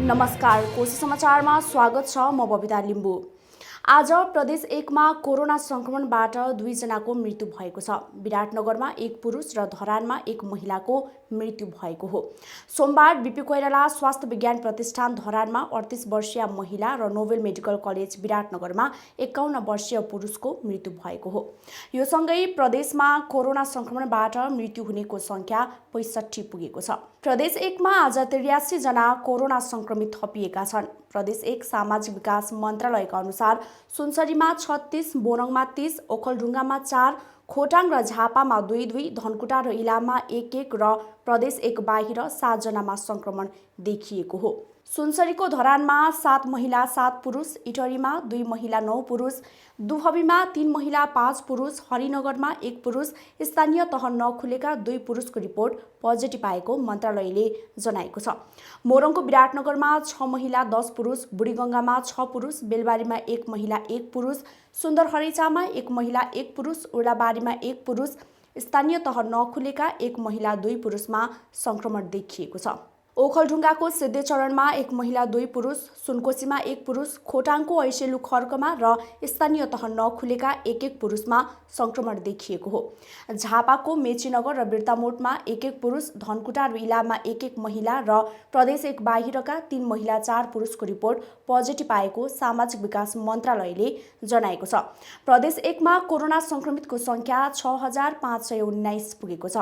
नमस्कार, कोशी समाचारमा स्वागत छ। म बबिता लिम्बू। आज प्रदेश 1 मा कोरोना संक्रमणबाट 2 जनाको मृत्यु भएको छ। विराटनगरमा 1 पुरुष र धरानमा 1 महिलाको मृत्यु भएको हो। सोमबार बीपी कोइराला स्वास्थ्य विज्ञान प्रतिष्ठान धरानमा 38 वर्षीय महिला र नोभेल मेडिकल कलेज विराटनगरमा 51 वर्षीय पुरुषको मृत्यु भएको हो। यो सँगै प्रदेशमा कोरोना संक्रमणबाट मृत्यु हुनेको संख्या 65 पुगेको छ। प्रदेश 1 मा आज 83 जना कोरोना संक्रमित थपिएका छन्। प्रदेश 1 सामाजिक विकास मन्त्रालयका अनुसार सुनसरीमा 36, बोरङमा 30, ओखलढुङ्गामा 4, खोटाङ र झापामा 2-2, धनकुटा र इलाममा 1-1 र प्रदेश 1 बाहिर 7 जनामा संक्रमण देखिएको हो। सुनसरीको धरानमा 7 महिला 7 पुरुष, इटरीमा 2 महिला 9 पुरुष, दुहबीमा 3 महिला 5 पुरुष, हरिनगरमा 1 पुरुष, स्थानीय तह नखुलेका 2 पुरुषको रिपोर्ट पोजिटिभ आएको मन्त्रालयले जनाएको छ। मोरङको विराटनगरमा 6 महिला 10 पुरुष, बुढीगङ्गामा 6 पुरुष, बेलबारीमा 1 महिला 1 पुरुष, सुन्दरहरिचामा 1 महिला 1 पुरुष, उर्लाबारीमा 1 पुरुष, स्थानीय तह नखुलेका 1 महिला 2 पुरुषमा संक्रमण देखिएको छ। ओखलढुङ्गाको सिद्धेचरणमा 1 महिला 2 पुरुष, सुनकोशीमा 1 पुरुष, खोटाङको ऐसेलु खर्कमा र स्थानीय तह नखुलेका 1-1 पुरुषमा संक्रमण देखिएको हो। झापाको मेचीनगर र बिर्तामोटमा 1-1 पुरुष, धनकुटा र इलाममा 1-1 महिला र प्रदेश 1 बाहिरका 3 महिला 4 पुरुषको रिपोर्ट पोजिटिभ आएको सामाजिक विकास मन्त्रालयले जनाएको छ। प्रदेश 1 मा कोरोना संक्रमितको संख्या 6519 पुगेको छ।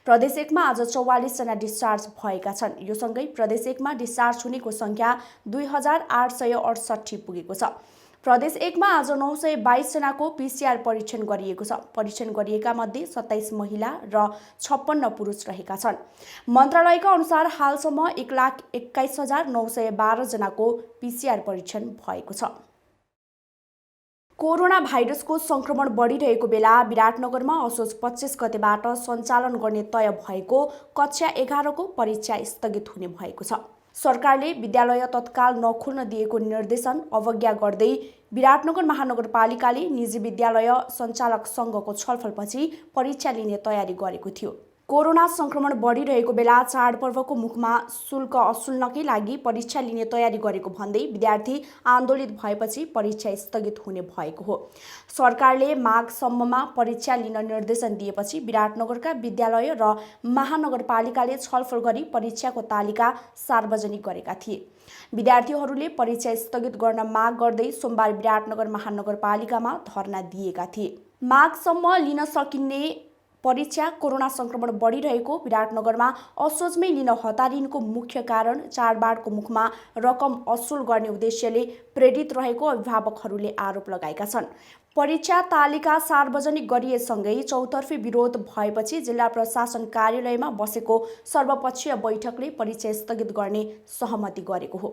प्रदेश 1 मा आज 44 जना डिस्चार्ज भएका छन्। यो सँगै प्रदेश 1 मा डिस्चार्ज हुनेको संख्या 2868 पुगेको छ। प्रदेश 1 मा आज 922 जनाको पीसीआर परीक्षण गरिएको छ। परीक्षण गरिएका मध्ये 27 महिला र 56 पुरुष रहेका छन्। मन्त्रालयका अनुसार हालसम्म 1,21,912 जनाको पीसीआर परीक्षण भएको छ। कोरोना भाइरसको संक्रमण बढिरहेको बेला विराटनगरमा असोज 25 गतेबाट सञ्चालन गर्ने तय भएको कक्षा 11 को परीक्षा स्थगित हुने भएको छ। सरकारले विद्यालय तत्काल नखोल्न दिएको निर्देशन अवज्ञा गर्दै विराटनगर महानगरपालिकाले निजी विद्यालय सञ्चालक सङ्घको छलफलपछि परीक्षा लिने तयारी गरेको थियो। कोरोना संक्रमण बढिरहेको बेला चाडपर्वको मुखमा शुल्क असुल्नकै लागि परीक्षा लिने तयारी गरेको भन्दै विद्यार्थी आन्दोलित भएपछि परीक्षा स्थगित हुने भएको हो। सरकारले माघसम्ममा परीक्षा लिन निर्देशन दिएपछि विराटनगरका विद्यालय र महानगरपालिकाले छलफल गरी परीक्षाको तालिका सार्वजनिक गरेका थिए। विद्यार्थीहरूले परीक्षा स्थगित गर्न माग गर्दै सोमबार विराटनगर महानगरपालिकामा धरना दिएका थिए। माघसम्म लिन सकिने परीक्षा कोरोना संक्रमण बढिरहेको विराटनगरमा असोजमै लिन हतारिनुको मुख्य कारण चाडबाडको मुखमा रकम असुल गर्ने उद्देश्यले प्रेरित रहेको अभिभावकहरूले आरोप लगाएका छन्। परीक्षा तालिका सार्वजनिक गरिएसँगै चौतर्फी विरोध भएपछि जिल्ला प्रशासन कार्यालयमा बसेको सर्वपक्षीय बैठकले परीक्षा स्थगित गर्ने सहमति गरेको हो।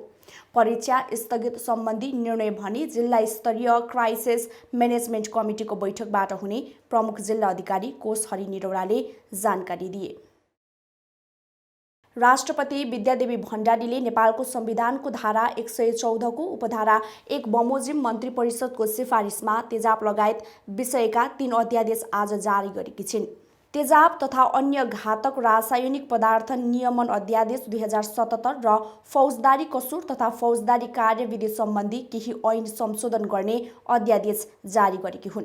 परीक्षा स्थगित सम्बन्धी निर्णय भने जिल्ला स्तरीय क्राइसिस म्यानेजमेन्ट कमिटीको बैठकबाट हुने प्रमुख जिल्ला अधिकारी कोष हरि निरौलाले जानकारी दिए। राष्ट्रपति विद्यादेवी भण्डारीले नेपालको संविधानको धारा 114 को उपधारा 1 बमोजिम मन्त्री परिषदको सिफारिसमा तेजाब लगायत विषयका 3 अध्यादेश आज जारी गरेकी छिन्। तेजाब तथा अन्य घातक रासायनिक पदार्थ नियमन अध्यादेश 2077 र फौजदारी कसुर तथा फौजदारी कार्यविधि सम्बन्धी केही ऐन संशोधन गर्ने अध्यादेश जारी गरेकी हुन्।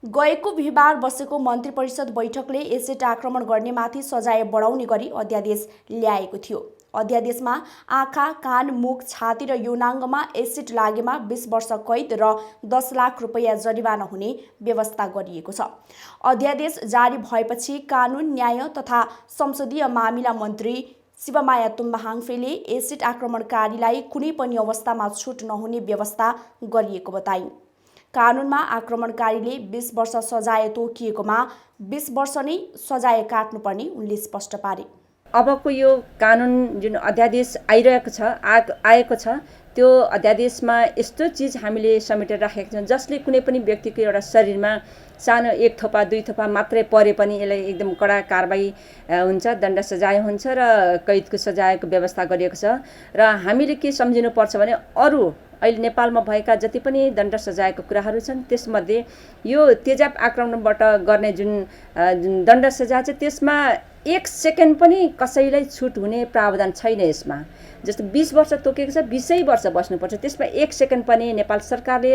गएको बिहिबार बसेको मन्त्री परिषद बैठकले एसिड आक्रमण गर्नेमाथि सजाय बढाउने गरी अध्यादेश ल्याएको थियो। अध्यादेशमा आँखा, कान, मुख, छाती र यौनाङ्गमा एसिड लागेमा 20 वर्ष कैद र 10 लाख रुपैयाँ जरिवाना हुने व्यवस्था गरिएको छ। अध्यादेश जारी भएपछि कानुन, न्याय तथा संसदीय मामिला मन्त्री शिवमाया तुम्बा हाङफेले एसिड आक्रमणकारीलाई कुनै पनि अवस्थामा छुट नहुने व्यवस्था गरिएको बताइन्। कानुनमा आक्रमणकारीले 20 वर्ष सजाय तोकिएकोमा 20 वर्ष नै सजाय काट्नुपर्ने उनले स्पष्ट पारे। अबको यो कानुन जुन अध्यादेश आएको छ त्यो अध्यादेशमा यस्तो चिज हामीले समेटेर राखेका छौँ जसले कुनै पनि व्यक्तिको एउटा शरीरमा सानो 1 थोपा 2 थोपा मात्रै परे पनि यसलाई एकदम कडा कारबाही हुन्छ, दण्ड सजाय हुन्छ र कैदको सजायको व्यवस्था गरिएको छ। र हामीले के सम्झिनुपर्छ भने अरू अहिले नेपालमा भएका जति पनि दण्ड सजायको कुराहरू छन् त्यसमध्ये यो तेजाब आक्रमणबाट गर्ने जुन दण्ड सजाय छ त्यसमा 1 सेकेन्ड पनि कसैलाई छुट हुने प्रावधान छैन। यसमा जस्तो 20 वर्ष तोकेको छ 20 वर्ष बस्नुपर्छ, त्यसमा 1 सेकेन्ड पनि नेपाल सरकारले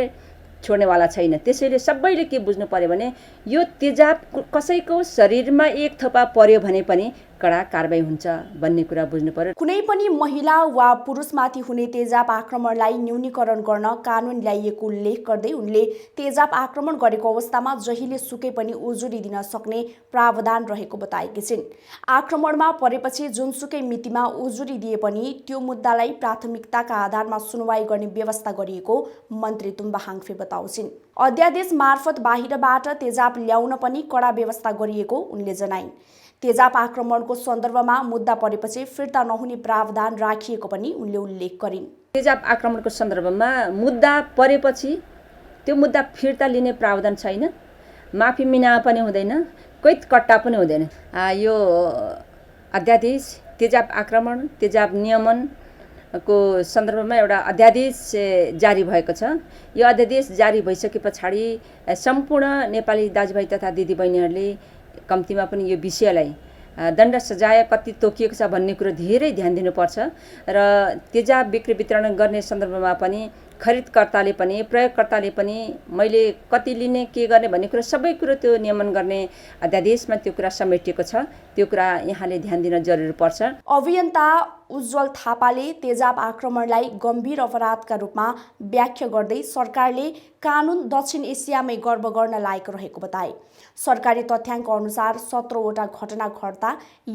छोड्नेवाला छैन। त्यसैले सबैले के बुझ्नु पर्यो भने यो तेजाब कसैको शरीरमा 1 थोपा पर्यो भने पनि कडा कारबाही हुन्छ भन्ने कुरा बुझ्नु पर्यो। कुनै पनि महिला वा पुरुषमाथि हुने तेजाब आक्रमणलाई न्यूनीकरण गर्न कानुन ल्याइएको उल्लेख गर्दै उनले तेजाब आक्रमण गरेको अवस्थामा जहिले सुकै पनि उजुरी दिन सक्ने प्रावधान रहेको बताएकी छिन्। आक्रमणमा परेपछि जुनसुकै मितिमा उजुरी दिए पनि त्यो मुद्दालाई प्राथमिकताका आधारमा सुनवाई गर्ने व्यवस्था गरिएको मन्त्री तुम्बा हाङफे बताउँछिन्। अध्यादेश मार्फत बाहिरबाट तेजाब ल्याउन पनि कडा व्यवस्था गरिएको उनले जनाइन्। तेजाब आक्रमणको सन्दर्भमा मुद्दा परेपछि फिर्ता नहुने प्रावधान राखिएको पनि उनले उल्लेख गरिन्। तेजाब आक्रमणको सन्दर्भमा मुद्दा परेपछि त्यो मुद्दा फिर्ता लिने प्रावधान छैन, माफी मिना पनि हुँदैन, कैद कट्टा पनि हुँदैन। यो अध्यादेश तेजाब आक्रमण तेजाब नियमनको सन्दर्भमा एउटा अध्यादेश जारी भएको छ। यो अध्यादेश जारी भइसके पछाडि सम्पूर्ण नेपाली दाजुभाइ तथा दिदीबहिनीहरूले कम्तीमा पनि यो विषयलाई दण्ड सजाय कति तोकिएको छ भन्ने कुरो धेरै ध्यान दिनुपर्छ र तेजाब बिक्री वितरण गर्ने सन्दर्भमा पनि खरिदकर्ताले पनि प्रयोगकर्ताले पनि मैले कति लिने के गर्ने भन्ने कुरो सबै कुरो त्यो नियमन गर्ने अध्यादेशमा त्यो कुरा समेटिएको छ। त्यो कुरा यहाँले ध्यान दिन जरुरी पर्छ। अभियन्ता उज्जवल थापाले तेजाब आक्रमणलाई गम्भीर अपराधका रूपमा व्याख्या गर्दै सरकारले कानुन दक्षिण एसियामै गर्व गर्न लायक रहेको बताए। सरकारी तथ्याङ्क अनुसार 17वटा घटना घट्दा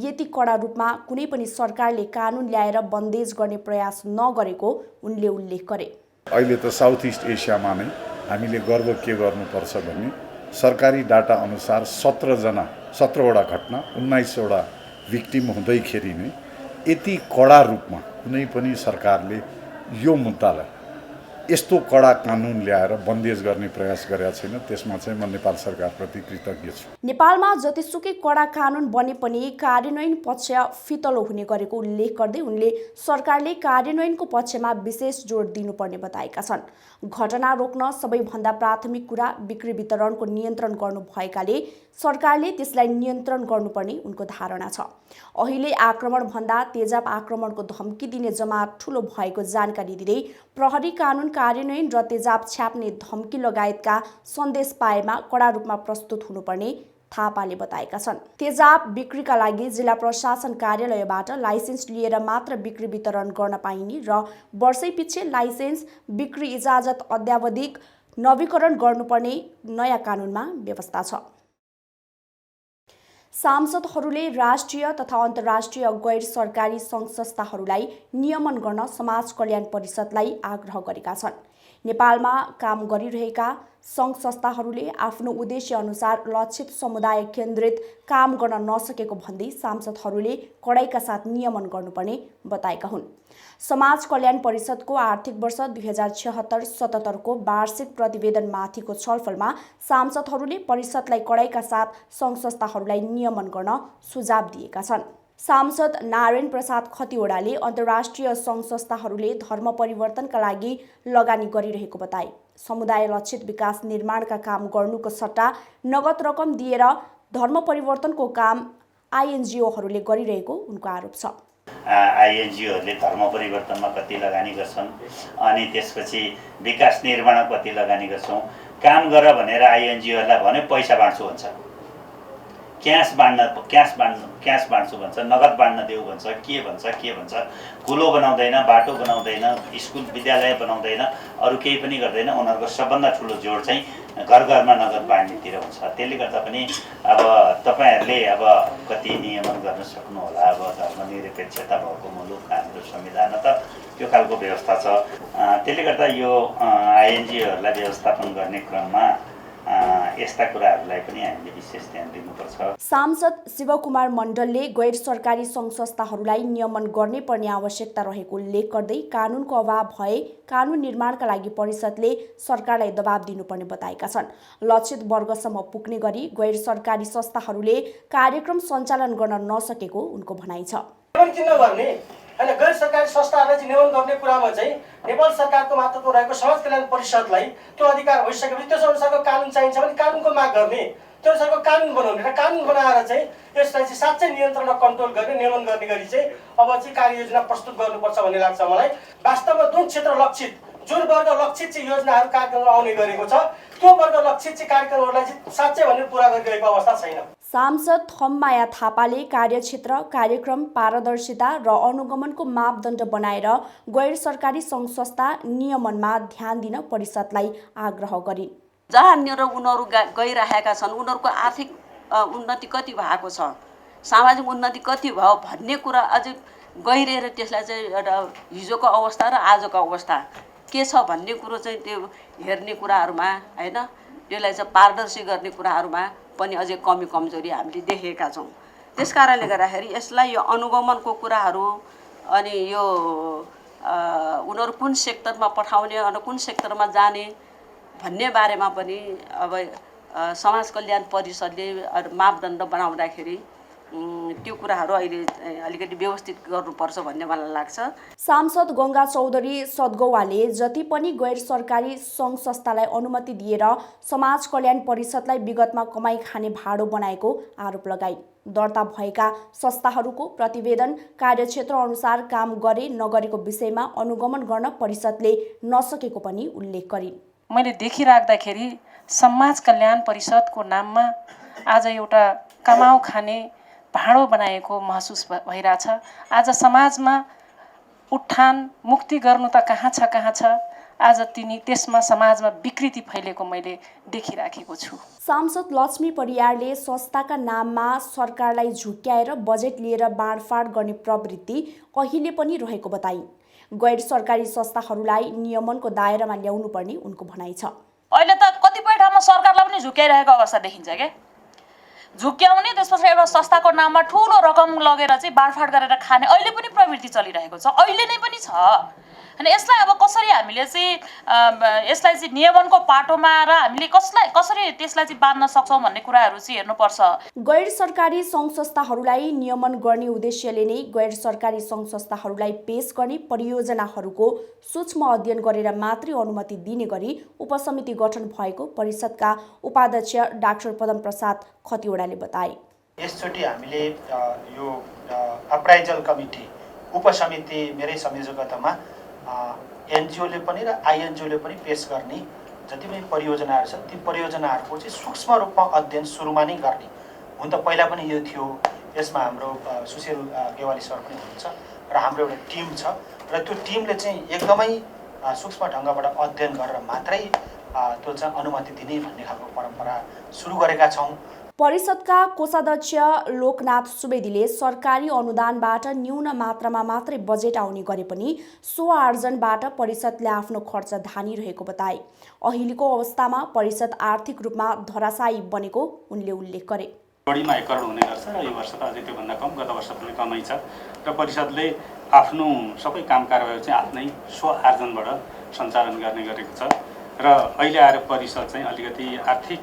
यति कडा रूपमा कुनै पनि सरकारले कानुन ल्याएर बन्देज गर्ने प्रयास नगरेको उनले उल्लेख गरे। अहिले त साउथ इस्ट एसियामा नै हामीले गर्व के गर्नुपर्छ भने सरकारी डाटा अनुसार 17वटा घटना 19वटा भिक्टिम हुँदैखेरि नै यति कडा रूपमा कुनै पनि सरकारले यो मुद्दालाई यस्तो कडा कानुन ल्याएर बन्देज गर्ने प्रयास गरेका छैन। त्यसमा चाहिँ म नेपाल सरकारप्रति कृतज्ञ छु। नेपालमा जतिसुकै कडा कानुन बने पनि कार्यान्वयन पक्ष फितलो हुने गरेको उल्लेख गर्दै उनले सरकारले कार्यान्वयनको पक्षमा विशेष जोड दिनुपर्ने बताएका छन्। घटना रोक्न सबैभन्दा प्राथमिक कुरा बिक्री वितरणको नियन्त्रण गर्नु भएकाले सरकारले त्यसलाई नियन्त्रण गर्नुपर्ने उनको धारणा छ। अहिले आक्रमणभन्दा तेजाब आक्रमणको धम्की दिने जमात ठूलो भएको जानकारी दिँदै प्रहरी कानुन कार्यान्वयन र तेजाब छ्याप्ने धम्की लगायतका सन्देश पाएमा कडा रूपमा प्रस्तुत हुनुपर्ने थापाले बताएका छन्। तेजाब बिक्रीका लागि जिल्ला प्रशासन कार्यालयबाट लाइसेन्स लिएर मात्र बिक्री वितरण गर्न पाइने र वर्षैपिच्छे लाइसेन्स बिक्री इजाजत अद्यावधिक नवीकरण गर्नुपर्ने नयाँ कानुनमा व्यवस्था छ। सांसदहरूले राष्ट्रिय तथा अन्तर्राष्ट्रिय गैर सरकारी सङ्घ संस्थाहरूलाई नियमन गर्न समाज कल्याण परिषदलाई आग्रह गरेका छन्। नेपालमा काम गरिरहेका सङ्घ संस्थाहरूले आफ्नो उद्देश्य अनुसार लक्षित समुदाय केन्द्रित काम गर्न नसकेको भन्दै सांसदहरूले कडाइका साथ नियमन गर्नुपर्ने बताएका हुन्। समाज कल्याण परिषदको आर्थिक वर्ष 2076-77 को वार्षिक प्रतिवेदनमाथिको छलफलमा सांसदहरूले परिषदलाई कडाइका साथ सङ्घ संस्थाहरूलाई नियमन गर्न सुझाव दिएका छन्। सांसद नारायण प्रसाद खतिवडाले अन्तर्राष्ट्रिय सङ्घ संस्थाहरूले धर्म परिवर्तनका लागि लगानी गरिरहेको बताए। समुदाय लक्षित विकास निर्माणका काम गर्नुको सट्टा नगद रकम दिएर धर्म परिवर्तनको काम आइएनजिओहरूले गरिरहेको उनको आरोप छ। आइएनजिओहरूले धर्म परिवर्तनमा कति लगानी गर्छन् अनि त्यसपछि विकास निर्माणमा कति लगानी गर्छौँ। काम गर भनेर आइएनजिओहरूलाई भने पैसा बाँड्छु भन्छ, क्यास बाँड्छु भन्छ, नगद बाँड्न देऊ भन्छ, के भन्छ। कुलो बनाउँदैन, बाटो बनाउँदैन, स्कुल विद्यालय बनाउँदैन, अरू केही पनि गर्दैन। उनीहरूको सबभन्दा ठुलो जोड चाहिँ घर घरमा नगद बाँड्नेतिर हुन्छ। त्यसले गर्दा पनि अब तपाईँहरूले अब कति नियमन गर्न सक्नु होला। अब धर्मनिरपेक्षता भएको मुलुक हाम्रो संविधान त त्यो खालको व्यवस्था छ। त्यसले गर्दा यो आइएनजिओहरूलाई व्यवस्थापन गर्ने क्रममा यस्ता कुराहरूलाई पनि हामीले विशेष ध्यान दिनुपर्छ। सांसद शिवकुमार मण्डलले गैर सरकारी सङ्घ संस्थाहरूलाई नियमन गर्ने पर्ने आवश्यकता रहेको उल्लेख गर्दै कानुनको अभाव भए कानुन निर्माणका लागि परिषदले सरकारलाई दबाब दिनुपर्ने बताएका छन्। लक्षित वर्गसम्म पुग्ने गरी गैर सरकारी संस्थाहरूले कार्यक्रम सञ्चालन गर्न नसकेको उनको भनाइ छ। हैन गैर सरकारी संस्थाहरूलाई चाहिँ नियमन गर्ने कुरामा चाहिँ नेपाल सरकारको मातहतमा रहेको समाज कल्याण परिषदलाई त्यो अधिकार भइसकेपछि त्यस अनुसारको कानुन चाहिन्छ भने कानुनको माग गर्ने। त्यो अनुसारको कानुन बनाउने र कानुन बनाएर चाहिँ यसलाई चाहिँ साँच्चै नियन्त्रण र कन्ट्रोल गर्ने नियमन गर्ने गरी चाहिँ अब चाहिँ कार्ययोजना प्रस्तुत गर्नुपर्छ भन्ने लाग्छ मलाई। वास्तवमा जुन क्षेत्र लक्षित जुन वर्ग लक्षित चाहिँ योजनाहरू कार्यक्रममा आउने गरेको छ त्यो वर्ग लक्षित चाहिँ कार्यक्रमहरूलाई चाहिँ साँच्चै भनेर पुरा गरिरहेको अवस्था छैन। सांसद थममाया थापाले कार्यक्षेत्र, कार्यक्रम, पारदर्शिता र अनुगमनको मापदण्ड बनाएर गैर सरकारी सङ्घ संस्था नियमनमा ध्यान दिन परिषदलाई आग्रह गरिन्। जहाँनिर उनीहरू गइरहेका छन् उनीहरूको आर्थिक उन्नति कति भएको छ, सामाजिक उन्नति कति भयो भन्ने कुरा अझै गहिरिएर त्यसलाई चाहिँ एउटा हिजोको अवस्था र आजको अवस्था के छ भन्ने कुरो चाहिँ त्यो हेर्ने कुराहरूमा हैन, त्यसलाई चाहिँ पारदर्शी गर्ने कुराहरूमा पनि अझै कमी कमजोरी हामीले देखेका छौँ। त्यस कारणले गर्दाखेरि यसलाई यो अनुगमनको कुराहरू अनि यो उनीहरू कुन सेक्टरमा पठाउने अनि कुन सेक्टरमा जाने भन्ने बारेमा पनि अब समाज कल्याण परिषदले मापदण्ड बनाउँदाखेरि त्यो कुराहरू अहिले अलिकति व्यवस्थित गर्नुपर्छ भन्ने मलाई लाग्छ। सांसद गङ्गा चौधरी सदगौवाले जति पनि गैर सरकारी सङ्घ संस्थालाई अनुमति दिएर समाज कल्याण परिषदलाई विगतमा कमाई खाने भाडो बनाएको आरोप लगाइन्। दर्ता भएका संस्थाहरूको प्रतिवेदन कार्यक्षेत्र अनुसार काम गरे नगरेको विषयमा अनुगमन गर्न परिषदले नसकेको पनि उल्लेख गरिन्। मैले देखिराख्दाखेरि समाज कल्याण परिषदको नाममा आज एउटा कमाउ खाने भाँडो बनाएको महसुस भइरहेछ। आज समाजमा उत्थान मुक्ति गर्नु त कहाँ छ, आज त्यसमा समाजमा विकृति फैलेको मैले देखिराखेको छु। सांसद लक्ष्मी परियारले संस्थाका नाममा सरकारलाई झुक्क्याएर बजेट लिएर बाँडफाँड गर्ने प्रवृत्ति अहिले पनि रहेको बताइन्। गैर सरकारी संस्थाहरूलाई नियमनको दायरामा ल्याउनु पर्ने उनको भनाइ छ। अहिले त कतिपय ठाउँमा सरकारलाई पनि झुक्याइरहेको अवस्था देखिन्छ के, झुक्याउने त्यसपछि एउटा संस्थाको नाममा ठुलो रकम लगेर चाहिँ बाँडफाँड गरेर खाने अहिले पनि प्रवृत्ति चलिरहेको छ, अहिले नै पनि छ। अनि यसलाई अब कसरी हामीले चाहिँ यसलाई चाहिँ नियमनको पाटोमा र हामीले कसरी त्यसलाई चाहिँ बाँध्न सक्छौँ भन्ने कुराहरू चाहिँ हेर्नुपर्छ। गैर सरकारी सङ्घ संस्थाहरूलाई नियमन गर्ने उद्देश्यले नै गैर सरकारी सङ्घ संस्थाहरूलाई पेश गर्ने परियोजनाहरूको सूक्ष्म अध्ययन गरेर मात्रै अनुमति दिने गरी उपसमिति गठन भएको परिषदका उपाध्यक्ष डाक्टर पदम प्रसाद खतिवडाले बताए। यसचोटि हामीले यो अप्राइजल कमिटी उपसमिति मेरै संयोजकतामा एनजिओले पनि र आइएनजिओले पनि पेश गर्ने जति पनि परियोजनाहरू छन् ती परियोजनाहरूको चाहिँ सूक्ष्म रूपमा अध्ययन सुरुमा नै गर्ने। हुन त पहिला पनि यो थियो, यसमा हाम्रो सुशील गेवाली सर पनि हुनुहुन्छ र हाम्रो एउटा टिम छ र त्यो टिमले चाहिँ एकदमै सूक्ष्म ढङ्गबाट अध्ययन गरेर मात्रै त्यो चाहिँ अनुमति दिने भन्ने खालको परम्परा सुरु गरेका छौँ। परिषदका कोषाध्यक्ष लोकनाथ सुवेदीले सरकारी अनुदानबाट न्यून मात्रामा मात्रै बजेट आउने गरे पनि सो आर्जनबाट परिषदले आफ्नो खर्च धानिरहेको बताए। अहिलेको अवस्थामा परिषद आर्थिक रूपमा धराशायी बनेको उनले उल्लेख गरे। बढीमा 1 करोड हुने गर्छ र यो वर्ष त अझै त्योभन्दा कम, गत वर्ष पनि कमै छ र परिषदले आफ्नो सबै काम कारबाही चाहिँ आफ्नै स्व आर्जनबाट सञ्चालन गर्ने गरेको छ र अहिले आएर परिषद चाहिँ अलिकति आर्थिक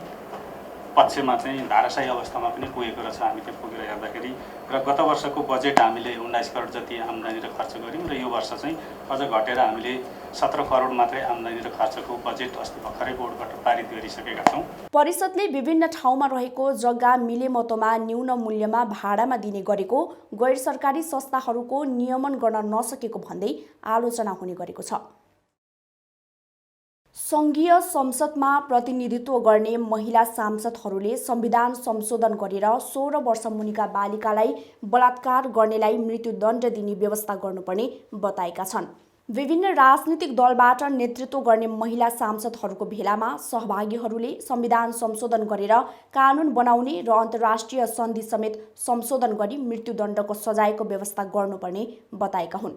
पक्षमा चाहिँ धाराशायी अवस्थामा पनि पुगेको रहेछ। हामी त्यो पुगेर हेर्दाखेरि र गत वर्षको बजेट हामीले 19 करोड जति आम्दानी र खर्च गऱ्यौँ र यो वर्ष चाहिँ अझ घटेर हामीले 17 करोड मात्रै आम्दानी र खर्चको बजेट अस्ति भर्खरै बोर्डबाट पारित गरिसकेका छौँ। परिषदले विभिन्न ठाउँमा रहेको जग्गा मिलेमतोमा न्यून मूल्यमा भाडामा दिने गरेको गैर सरकारी संस्थाहरूको नियमन गर्न नसकेको भन्दै आलोचना हुने गरेको छ। सङ्घीय संसदमा प्रतिनिधित्व गर्ने महिला सांसदहरूले संविधान संशोधन गरेर 16 वर्ष मुनिका बालिकालाई बलात्कार गर्नेलाई मृत्युदण्ड दिने व्यवस्था गर्नुपर्ने बताएका छन्। विभिन्न राजनीतिक दलबाट नेतृत्व गर्ने महिला सांसदहरूको भेलामा सहभागीहरूले संविधान संशोधन गरेर कानुन बनाउने र अन्तर्राष्ट्रिय सन्धि समेत संशोधन गरी मृत्युदण्डको सजायको व्यवस्था गर्नुपर्ने बताएका हुन्।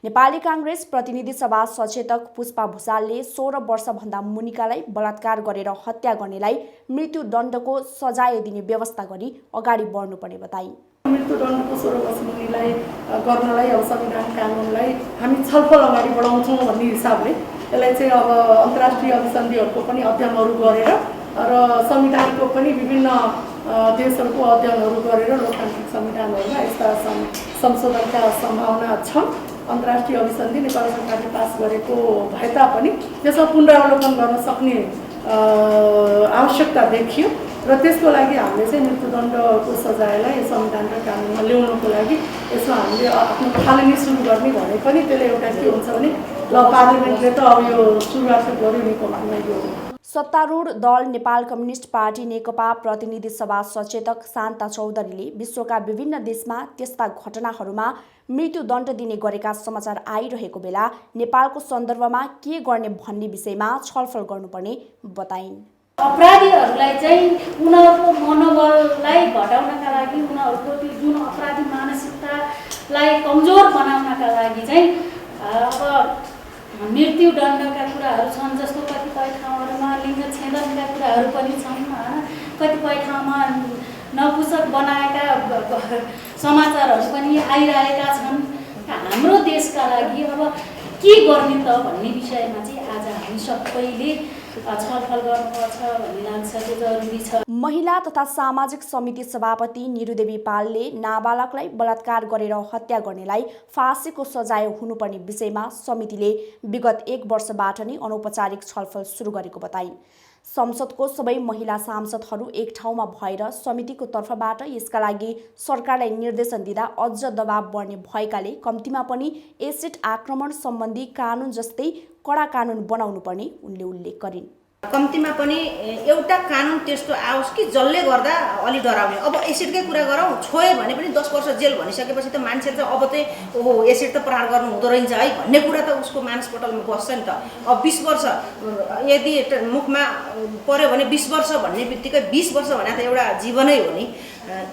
नेपाली काङ्ग्रेस प्रतिनिधि सभा सचेतक पुष्पा भुसालले 16 वर्षभन्दा मुनिकालाई बलात्कार गरेर हत्या गर्नेलाई मृत्युदण्डको सजाय दिने व्यवस्था गरी अगाडि बढ्नुपर्ने बताइन्। मृत्युदण्डको 16 वर्ष मुनिलाई गर्नलाई अब संविधान कानुनलाई हामी छलफल अगाडि बढाउँछौँ भन्ने हिसाबले यसलाई चाहिँ अब अन्तर्राष्ट्रिय अभिसन्धिहरूको पनि अध्ययनहरू गरेर र संविधानको पनि विभिन्न देशहरूको अध्ययनहरू गरेर लोकतान्त्रिक संविधानहरूमा यस्ता संशोधनका सम्भावना छन्। अन्तर्राष्ट्रिय अभिसन्धि नेपाल सरकारले पास गरेको भए तापनि त्यसमा पुनरावलोकन गर्न सक्ने आवश्यकता देखियो। र त्यसको लागि हामीले चाहिँ मृत्युदण्डको सजायलाई संविधान र कानुनमा ल्याउनको लागि यसमा हामीले आफ्नो थालनी सुरु गर्ने भने पनि त्यसले एउटा के हुन्छ भने ल पार्लिमेन्टले त अब यो सुरुवात गर्यो नि कमानमा यो सत्तारूढ दल नेपाल कम्युनिस्ट पार्टी नेकपा प्रतिनिधि सभा सचेतक शान्ता चौधरीले विश्वका विभिन्न देशमा त्यस्ता घटनाहरूमा मृत्युदण्ड दिने गरेका समाचार आइरहेको बेला नेपालको सन्दर्भमा के गर्ने भन्ने विषयमा छलफल गर्नुपर्ने बताइन्। अपराधीहरूलाई चाहिँ उनीहरूको मनोबललाई घटाउनका लागि उनीहरूको त्यो जुन अपराधी मानसिकतालाई कमजोर बनाउनका लागि चाहिँ अब मृत्युदण्डका कुराहरू छन्, जस्तो कतिपय ठाउँहरूमा लिङ्ग छेदनका कुराहरू पनि छन्, कतिपय ठाउँमा नपुसक बनाएका समाचारहरू पनि आइरहेका छन्। हाम्रो देशका लागि अब के गर्ने त भन्ने विषयमा चाहिँ आज हामी सबैले छलफल गर्नुपर्छ भन्ने लाग्छ, त्यो जरुरी छ। महिला तथा सामाजिक समिति सभापति निरुदेवी पालले नाबालकलाई बलात्कार गरेर हत्या गर्नेलाई फाँसीको सजाय हुनुपर्ने विषयमा समितिले विगत 1 वर्षबाट नै अनौपचारिक छलफल सुरु गरेको बताइन्। संसदको सबै महिला सांसदहरू एक ठाउँमा भएर समितिको तर्फबाट यसका लागि सरकारलाई निर्देशन दिँदा अझ दबाब बढ्ने भएकाले कम्तीमा पनि एसिड आक्रमण सम्बन्धी कानुन जस्तै कडा कानुन बनाउनु पर्ने उनले उल्लेख गरिन्। कम्तीमा पनि एउटा कानुन त्यस्तो आओस् कि जसले गर्दा अलि डराउने। अब एसिडकै कुरा गरौँ, छोए भने पनि 10 वर्ष जेल भनिसकेपछि त मान्छे चाहिँ अब चाहिँ ओहो एसिड त प्रहार गर्नु हुँदो रहेछ है भन्ने कुरा त उसको मानसपटलमा बस्छ नि त। अब 20 वर्ष यदि मुखमा पर्यो भने 20 वर्ष भन्ने बित्तिकै 20 वर्ष भने त एउटा जीवनै हो नि।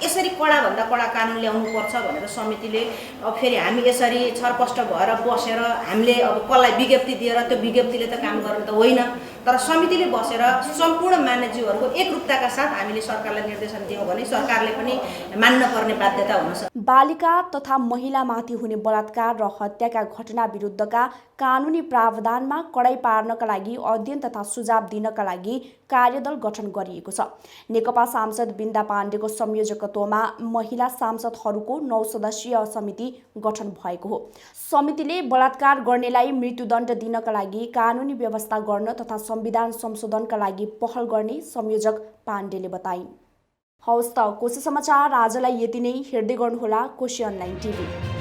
यसरी कडाभन्दा कडा कानुन ल्याउनुपर्छ भनेर समितिले अब फेरि हामी यसरी छरपष्ट भएर बसेर हामीले अब कसलाई विज्ञप्ति दिएर त्यो विज्ञप्तिले त काम गर्नु त होइन, तर समितिले बसेर सम्पूर्ण मान्यज्यूहरूको एकरूपताका साथ हामीले सरकारलाई निर्देशन दियौँ भने सरकारले पनि मान्न पर्ने बाध्यता हुन्छ। बालिका तथा महिलामाथि हुने बलात्कार र हत्याका घटना विरुद्धका कानुनी प्रावधानमा कडाई पार्नका लागि अध्ययन तथा सुझाव दिनका लागि कार्यदल गठन गरिएको छ। नेकपा सांसद बिन्दा पाण्डेको संयोजकत्वमा महिला सांसदहरूको 9 सदस्यीय समिति गठन भएको हो। समितिले बलात्कार गर्नेलाई मृत्युदण्ड दिनका लागि कानुनी व्यवस्था गर्न तथा संविधान संशोधनका लागि पहल गर्ने संयोजक पाण्डेले बताइन्। हवस् त कोशी समाचार आजलाई यति नै। हेर्दै गर्नुहोला कोशी अनलाइन टिभी।